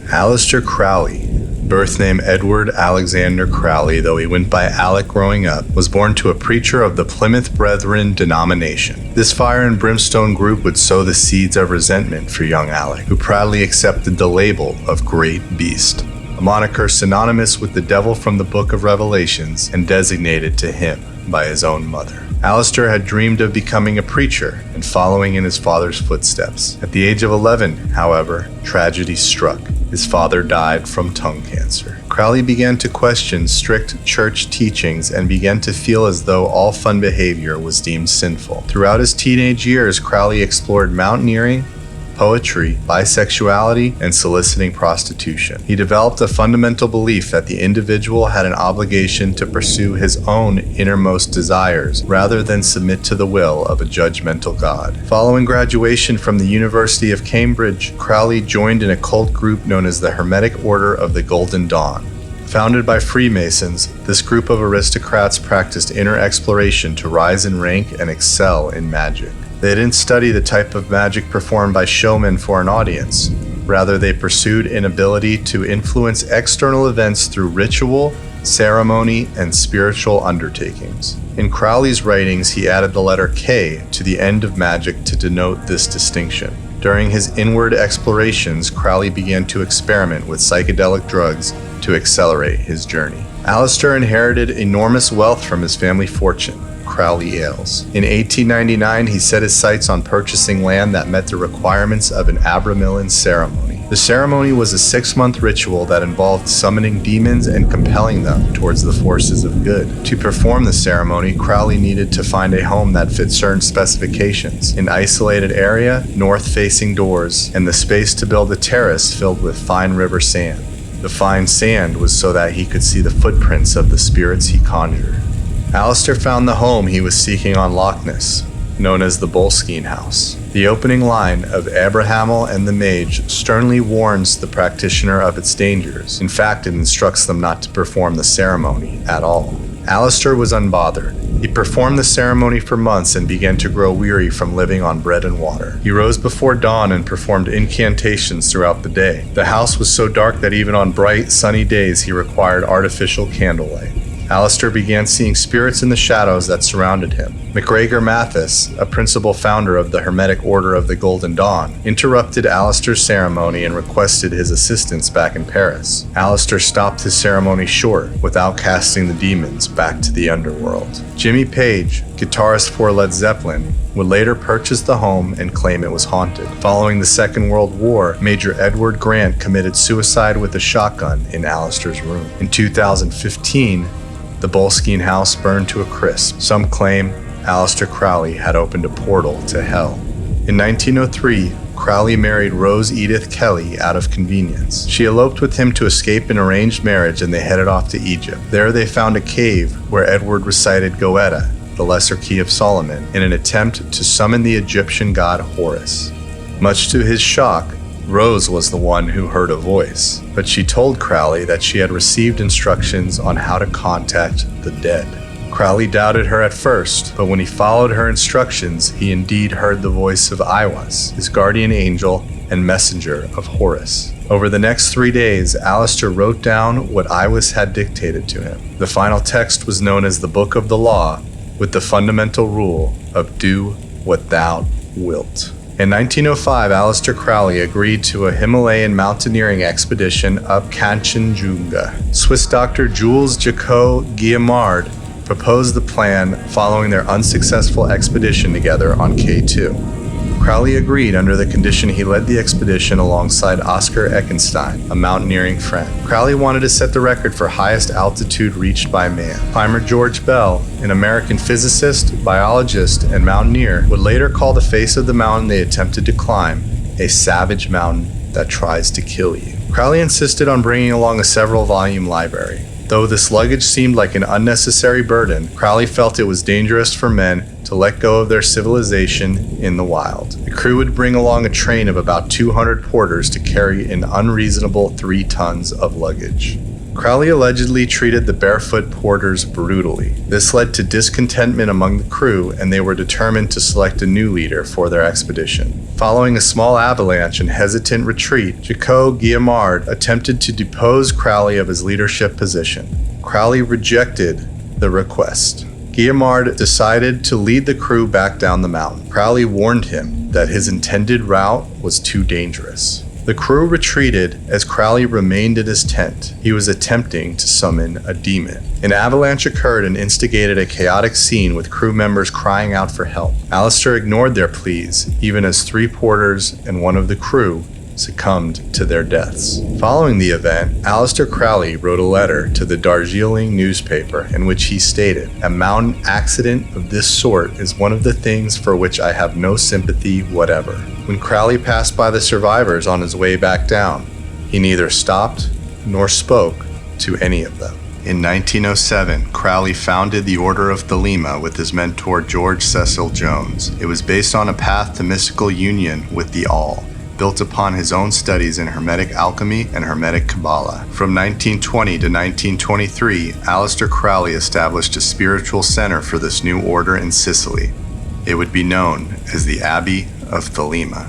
Aleister Crowley, birth name Edward Alexander Crowley, though he went by Alec growing up, was born to a preacher of the Plymouth Brethren denomination. This fire and brimstone group would sow the seeds of resentment for young Alec, who proudly accepted the label of Great Beast, a moniker synonymous with the devil from the Book of Revelations and designated to him by his own mother. Aleister had dreamed of becoming a preacher and following in his father's footsteps. At the age of 11, however, tragedy struck. His father died from tongue cancer. Crowley began to question strict church teachings and began to feel as though all fun behavior was deemed sinful. Throughout his teenage years, Crowley explored mountaineering, poetry, bisexuality, and soliciting prostitution. He developed a fundamental belief that the individual had an obligation to pursue his own innermost desires rather than submit to the will of a judgmental God. Following graduation from the University of Cambridge, Crowley joined an occult group known as the Hermetic Order of the Golden Dawn. Founded by Freemasons, this group of aristocrats practiced inner exploration to rise in rank and excel in magic. They didn't study the type of magic performed by showmen for an audience. Rather, they pursued an ability to influence external events through ritual, ceremony, and spiritual undertakings. In Crowley's writings, he added the letter K to the end of magic to denote this distinction. During his inward explorations, Crowley began to experiment with psychedelic drugs to accelerate his journey. Aleister inherited enormous wealth from his family fortune, Crowley Ales. In 1899, he set his sights on purchasing land that met the requirements of an Abremelin Ceremony. The ceremony was a 6-month ritual that involved summoning demons and compelling them towards the forces of good. To perform the ceremony, Crowley needed to find a home that fit certain specifications: an isolated area, north-facing doors, and the space to build a terrace filled with fine river sand. The fine sand was so that he could see the footprints of the spirits he conjured. Aleister found the home he was seeking on Loch Ness, known as the Boleskine House. The opening line of Abrahamel and the Mage sternly warns the practitioner of its dangers. In fact, it instructs them not to perform the ceremony at all. Aleister was unbothered. He performed the ceremony for months and began to grow weary from living on bread and water. He rose before dawn and performed incantations throughout the day. The house was so dark that even on bright, sunny days he required artificial candlelight. Aleister began seeing spirits in the shadows that surrounded him. MacGregor Mathis, a principal founder of the Hermetic Order of the Golden Dawn, interrupted Aleister's ceremony and requested his assistance back in Paris. Aleister stopped his ceremony short without casting the demons back to the underworld. Jimmy Page, guitarist for Led Zeppelin, would later purchase the home and claim it was haunted. Following the Second World War, Major Edward Grant committed suicide with a shotgun in Aleister's room. In 2015, the Boleskine House burned to a crisp. Some claim Aleister Crowley had opened a portal to hell. In 1903, Crowley married Rose Edith Kelly out of convenience. She eloped with him to escape an arranged marriage, and they headed off to Egypt. There they found a cave where Edward recited Goethe, the Lesser Key of Solomon, in an attempt to summon the Egyptian god Horus. Much to his shock, Rose was the one who heard a voice, but she told Crowley that she had received instructions on how to contact the dead. Crowley doubted her at first, but when he followed her instructions, he indeed heard the voice of Aiwas, his guardian angel and messenger of Horus. Over the next 3 days, Aleister wrote down what Aiwas had dictated to him. The final text was known as the Book of the Law, with the fundamental rule of do what thou wilt. In 1905, Aleister Crowley agreed to a Himalayan mountaineering expedition up Kanchenjunga. Swiss doctor Jules Jacot Guillemard proposed the plan following their unsuccessful expedition together on K2. Crowley agreed under the condition he led the expedition alongside Oscar Eckenstein, a mountaineering friend. Crowley wanted to set the record for highest altitude reached by man. Climber George Bell, an American physicist, biologist, and mountaineer, would later call the face of the mountain they attempted to climb a savage mountain that tries to kill you. Crowley insisted on bringing along a several-volume library. Though this luggage seemed like an unnecessary burden, Crowley felt it was dangerous for men to let go of their civilization in the wild. The crew would bring along a train of about 200 porters to carry an unreasonable 3 tons of luggage. Crowley allegedly treated the barefoot porters brutally. This led to discontentment among the crew, and they were determined to select a new leader for their expedition. Following a small avalanche and hesitant retreat, Jacques Guillemard attempted to depose Crowley of his leadership position. Crowley rejected the request. Guillemard decided to lead the crew back down the mountain. Crowley warned him that his intended route was too dangerous. The crew retreated as Crowley remained in his tent. He was attempting to summon a demon. An avalanche occurred and instigated a chaotic scene with crew members crying out for help. Aleister ignored their pleas, even as 3 porters and one of the crew succumbed to their deaths. Following the event, Aleister Crowley wrote a letter to the Darjeeling newspaper in which he stated, "A mountain accident of this sort is one of the things for which I have no sympathy whatever." When Crowley passed by the survivors on his way back down, he neither stopped nor spoke to any of them. In 1907, Crowley founded the Order of Thelema with his mentor George Cecil Jones. It was based on a path to mystical union with the All, built upon his own studies in Hermetic alchemy and Hermetic Kabbalah. From 1920 to 1923, Aleister Crowley established a spiritual center for this new order in Sicily. It would be known as the Abbey of Thelema.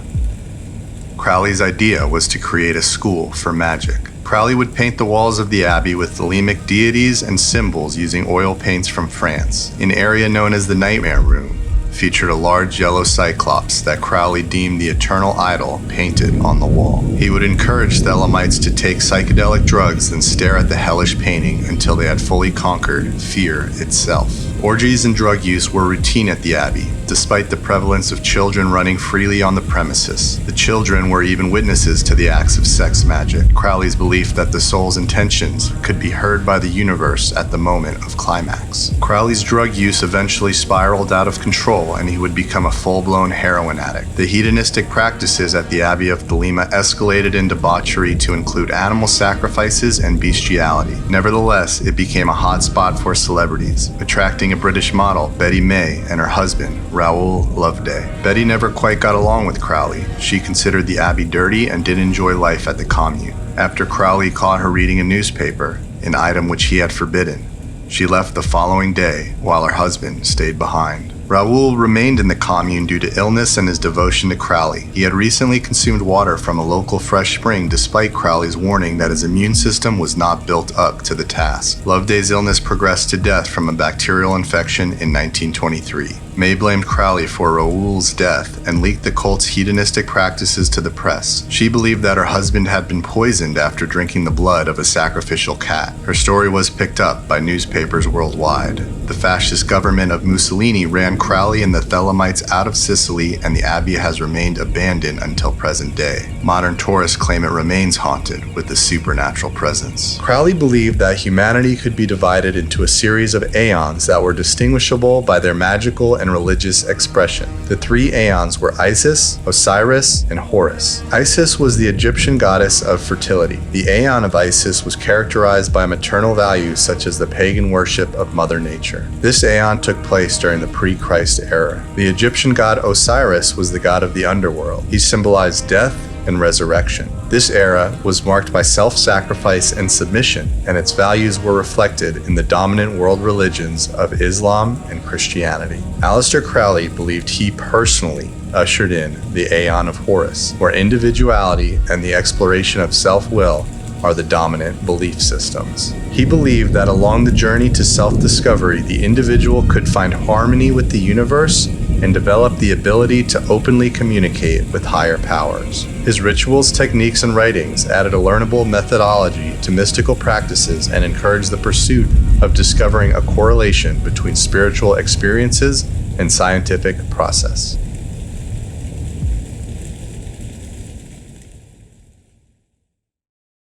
Crowley's idea was to create a school for magic. Crowley would paint the walls of the abbey with Thelemic deities and symbols using oil paints from France. An area known as the Nightmare Room featured a large yellow cyclops that Crowley deemed the eternal idol painted on the wall. He would encourage Thelemites to take psychedelic drugs and stare at the hellish painting until they had fully conquered fear itself. Orgies and drug use were routine at the abbey, despite the prevalence of children running freely on the premises. The children were even witnesses to the acts of sex magic. Crowley's belief that the soul's intentions could be heard by the universe at the moment of climax. Crowley's drug use eventually spiraled out of control, and he would become a full-blown heroin addict. The hedonistic practices at the Abbey of Thelema escalated in debauchery to include animal sacrifices and bestiality. Nevertheless, it became a hotspot for celebrities, attracting a British model, Betty May, and her husband, RAOUL Loveday. Betty never quite got along with Crowley. She considered the abbey dirty and didn't enjoy life at the commune. After Crowley caught her reading a newspaper, an item which he had forbidden, she left the following day while her husband stayed behind. RAOUL remained in the commune due to illness and his devotion to Crowley. He had recently consumed water from a local fresh spring despite Crowley's warning that his immune system was not built up to the task. Loveday's illness progressed to death from a bacterial infection in 1923. May blamed Crowley for RAOUL's death and leaked the cult's hedonistic practices to the press. She believed that her husband had been poisoned after drinking the blood of a sacrificial cat. Her story was picked up by newspapers worldwide. The fascist government of Mussolini ran Crowley and the Thelemites out of Sicily, and the abbey has remained abandoned until present day. Modern tourists claim it remains haunted with a supernatural presence. Crowley believed that humanity could be divided into a series of Aeons that were distinguishable by their magical and religious expression. The 3 Aeons were Isis, Osiris, and Horus. Isis was the Egyptian goddess of fertility. The Aeon of Isis was characterized by maternal values such as the pagan worship of Mother Nature. This Aeon took place during the pre-Christ era. The Egyptian god Osiris was the god of the underworld. He symbolized death and resurrection. This era was marked by self-sacrifice and submission, and its values were reflected in the dominant world religions of Islam and Christianity. Aleister Crowley believed he personally ushered in the Aeon of Horus, where individuality and the exploration of self-will are the dominant belief systems. He believed that along the journey to self-discovery, the individual could find harmony with the universe and develop the ability to openly communicate with higher powers. His rituals, techniques, and writings added a learnable methodology to mystical practices and encouraged the pursuit of discovering a correlation between spiritual experiences and scientific process.